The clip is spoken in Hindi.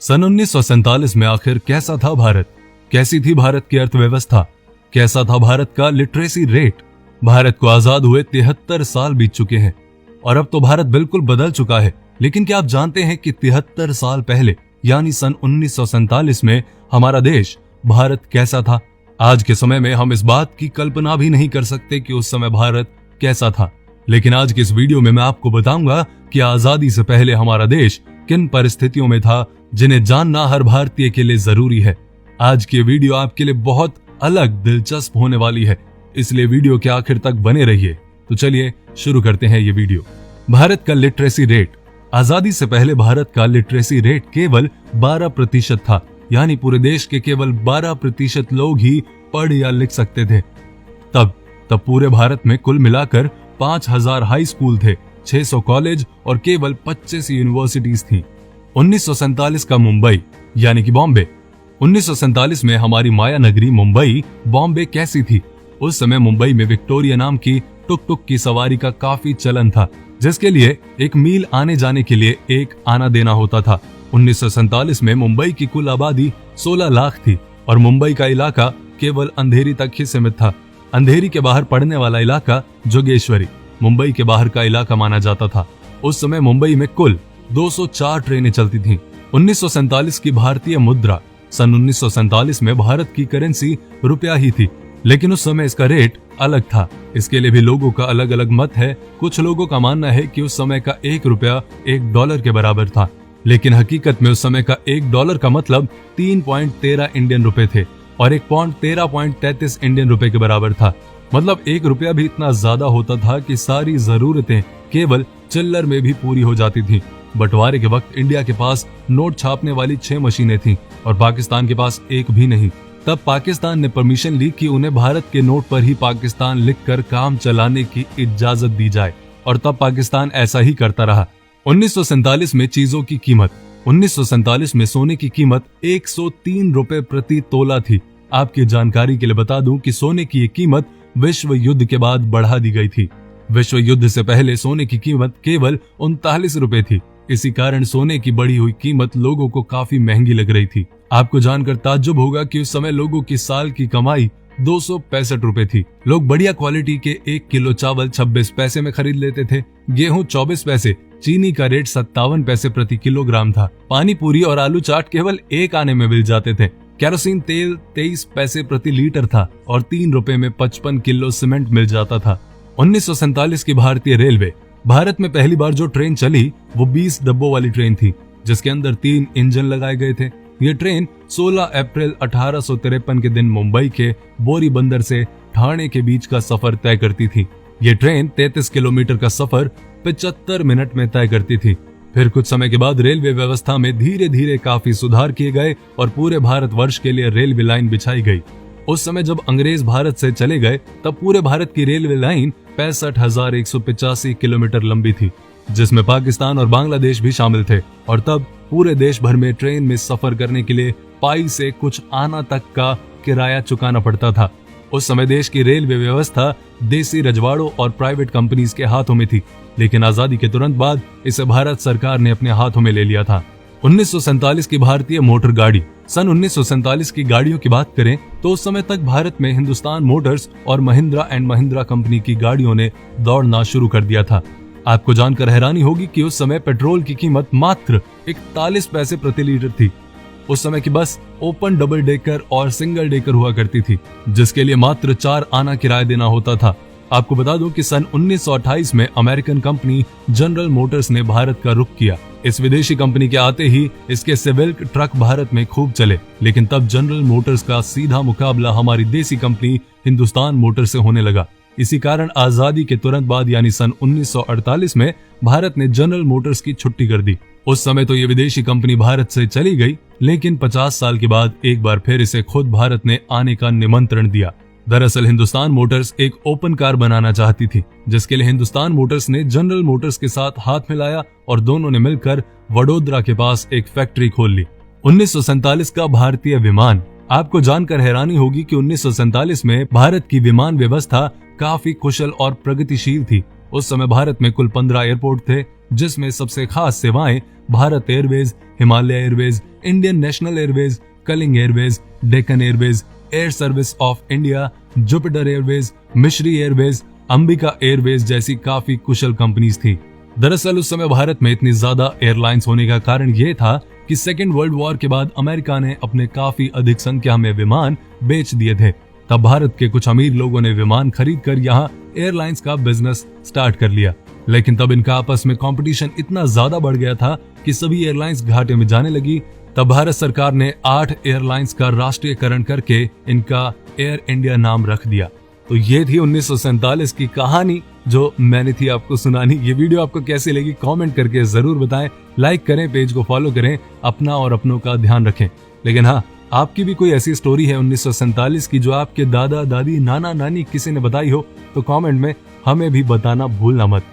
सन 1947 में आखिर कैसा था भारत? कैसी थी भारत की अर्थव्यवस्था? कैसा था भारत का लिटरेसी रेट? भारत को आजाद हुए 73 साल बीत चुके हैं और अब तो भारत बिल्कुल बदल चुका है। लेकिन क्या आप जानते हैं कि 73 साल पहले यानी सन 1947 में हमारा देश भारत कैसा था? आज के समय में हम इस बात की कल्पना भी नहीं कर सकते कि उस समय भारत कैसा था। लेकिन आज की इस वीडियो में मैं आपको बताऊंगा कि आजादी से पहले हमारा देश किन परिस्थितियों में था, जिन्हें जानना हर भारतीय के लिए जरूरी है। आज की वीडियो आपके लिए बहुत अलग दिलचस्प होने वाली है, इसलिए वीडियो के आखिर तक बने रहिए। तो चलिए शुरू करते हैं ये वीडियो। भारत का लिटरेसी रेट। आजादी से पहले भारत का लिटरेसी रेट केवल 12% था, यानी पूरे देश के केवल 12% लोग ही पढ़ या लिख सकते थे। तब पूरे भारत में कुल मिलाकर 5000 हाई स्कूल थे, 600 कॉलेज और केवल 25 यूनिवर्सिटीज थी। 1947 का मुंबई यानी कि बॉम्बे। 1947 में हमारी माया नगरी मुंबई बॉम्बे कैसी थी? उस समय मुंबई में विक्टोरिया नाम की टुक टुक की सवारी का काफी चलन था, जिसके लिए 1 मील आने जाने के लिए 1 आना देना होता था। 1947 में मुंबई की कुल आबादी 16 लाख थी और मुंबई का इलाका केवल अंधेरी तक ही सीमित था। अंधेरी के बाहर पड़ने वाला इलाका जोगेश्वरी मुंबई के बाहर का इलाका माना जाता था। उस समय मुंबई में कुल 204 ट्रेनें चलती थीं। 1947 की भारतीय मुद्रा। सन 1947 में भारत की करेंसी रुपया ही थी, लेकिन उस समय इसका रेट अलग था। इसके लिए भी लोगों का अलग अलग मत है। कुछ लोगों का मानना है कि उस समय का 1 रुपया $1 के बराबर था, लेकिन हकीकत में उस समय का $1 का मतलब 3.13 इंडियन रुपए थे और 1 पौंड 13.33 इंडियन रुपए के बराबर था। मतलब 1 रुपया भी इतना ज्यादा होता था कि सारी जरूरतें केवल चिल्लर में भी पूरी हो जाती थी। बंटवारे के वक्त इंडिया के पास नोट छापने वाली 6 मशीनें थीं और पाकिस्तान के पास एक भी नहीं। तब पाकिस्तान ने परमिशन ली कि उन्हें भारत के नोट पर ही पाकिस्तान लिखकर काम चलाने की इजाजत दी जाए और तब पाकिस्तान ऐसा ही करता रहा। 1947 में चीजों की कीमत। 1947 में सोने की कीमत 103 रुपए प्रति तोला थी। आपकी जानकारी के लिए बता दूं कि सोने की ये कीमत विश्व युद्ध के बाद बढ़ा दी गई थी। विश्व युद्ध से पहले सोने की कीमत केवल 39 रुपए थी। इसी कारण सोने की बढ़ी हुई कीमत लोगों को काफी महंगी लग रही थी। आपको जानकर ताज्जुब होगा कि उस समय लोगों की साल की कमाई 265 रुपए थी। लोग बढ़िया क्वालिटी के 1 किलो चावल 26 पैसे में खरीद लेते थे, गेहूं 24 पैसे, चीनी का रेट 57 पैसे प्रति किलोग्राम था, पानी पूरी और आलू चाट केवल 1 आने में मिल जाते थे, केरोसिन तेल 23 पैसे प्रति लीटर था और 3 रुपए में 55 किलो सीमेंट मिल जाता था। 1947 की भारतीय रेलवे। भारत में पहली बार जो ट्रेन चली वो 20 डब्बों वाली ट्रेन थी, जिसके अंदर 3 इंजन लगाए गए थे। ये ट्रेन 16 अप्रैल 1853 के दिन मुंबई के बोरी बंदर से ठाणे के बीच का सफर तय करती थी। ये ट्रेन 33 किलोमीटर का सफर 75 मिनट में तय करती थी। फिर कुछ समय के बाद रेलवे व्यवस्था में धीरे धीरे काफी सुधार किए गए और पूरे भारतवर्ष के लिए रेलवे लाइन बिछाई गई। उस समय जब अंग्रेज भारत से चले गए तब पूरे भारत की रेलवे लाइन 65,185 किलोमीटर लंबी थी, जिसमें पाकिस्तान और बांग्लादेश भी शामिल थे। और तब पूरे देश भर में ट्रेन में सफर करने के लिए पाई से कुछ आना तक का किराया चुकाना पड़ता था। उस समय देश की रेलवे व्यवस्था देसी रजवाड़ों और प्राइवेट कंपनीज के हाथों में थी, लेकिन आजादी के तुरंत बाद इसे भारत सरकार ने अपने हाथों में ले लिया था। 1947 की भारतीय मोटर गाड़ी। सन 1947 की गाड़ियों की बात करें तो उस समय तक भारत में हिंदुस्तान मोटर्स और महिंद्रा एंड महिंद्रा कंपनी की गाड़ियों ने दौड़ना शुरू कर दिया था। आपको जानकर हैरानी होगी कि उस समय पेट्रोल की कीमत मात्र 41 पैसे प्रति लीटर थी। उस समय की बस ओपन डबल डेकर और सिंगल डेकर हुआ करती थी, जिसके लिए मात्र 4 आना किराया देना होता था। आपको बता दूं कि सन 1928 में अमेरिकन कंपनी जनरल मोटर्स ने भारत का रुख किया। इस विदेशी कंपनी के आते ही इसके सिविक ट्रक भारत में खूब चले, लेकिन तब जनरल मोटर्स का सीधा मुकाबला हमारी देसी कंपनी हिंदुस्तान मोटर से होने लगा। इसी कारण आजादी के तुरंत बाद यानी सन 1948 में भारत ने जनरल मोटर्स की छुट्टी कर दी। उस समय तो ये विदेशी कंपनी भारत से चली गई, लेकिन 50 साल के बाद एक बार फिर इसे खुद भारत ने आने का निमंत्रण दिया। दरअसल हिंदुस्तान मोटर्स एक ओपन कार बनाना चाहती थी, जिसके लिए हिंदुस्तान मोटर्स ने जनरल मोटर्स के साथ हाथ मिलाया और दोनों ने मिलकर वडोदरा के पास एक फैक्ट्री खोल ली। 1947 का भारतीय विमान। आपको जानकर हैरानी होगी कि 1947 में भारत की विमान व्यवस्था काफी कुशल और प्रगतिशील थी। उस समय भारत में कुल 15 एयरपोर्ट थे, जिसमें सबसे खास सेवाएं Bharat Airways, Himalaya Airways, Indian National Airways, Kalinga Airways, Deccan Airways, Air Service of India, Jupiter Airways, Mishri Airways, Ambika Airways जैसी काफी कुशल कंपनीज थी। दरअसल उस समय भारत में इतनी ज्यादा एयरलाइंस होने का कारण ये था कि सेकेंड वर्ल्ड वॉर के बाद अमेरिका ने अपने काफी अधिक संख्या में विमान बेच दिए थे। तब भारत के कुछ अमीर लोगों ने विमान खरीद कर यहाँ एयरलाइंस का बिजनेस स्टार्ट कर लिया। लेकिन तब इनका आपस में कंपटीशन इतना ज्यादा बढ़ गया था कि सभी एयरलाइंस घाटे में जाने लगी। तब भारत सरकार ने 8 एयरलाइंस का राष्ट्रीयकरण करके इनका एयर इंडिया नाम रख दिया। तो ये थी 1947 की कहानी जो मैंने थी आपको सुनानी। ये वीडियो आपको कैसी लगी कमेंट करके जरूर बताएं। लाइक करें, पेज को फॉलो करें, अपना और अपनों का ध्यान रखें। लेकिन हाँ, आपकी भी कोई ऐसी स्टोरी है 1947 की जो आपके दादा दादी नाना नानी किसी ने बताई हो तो कमेंट में हमें भी बताना भूलना मत।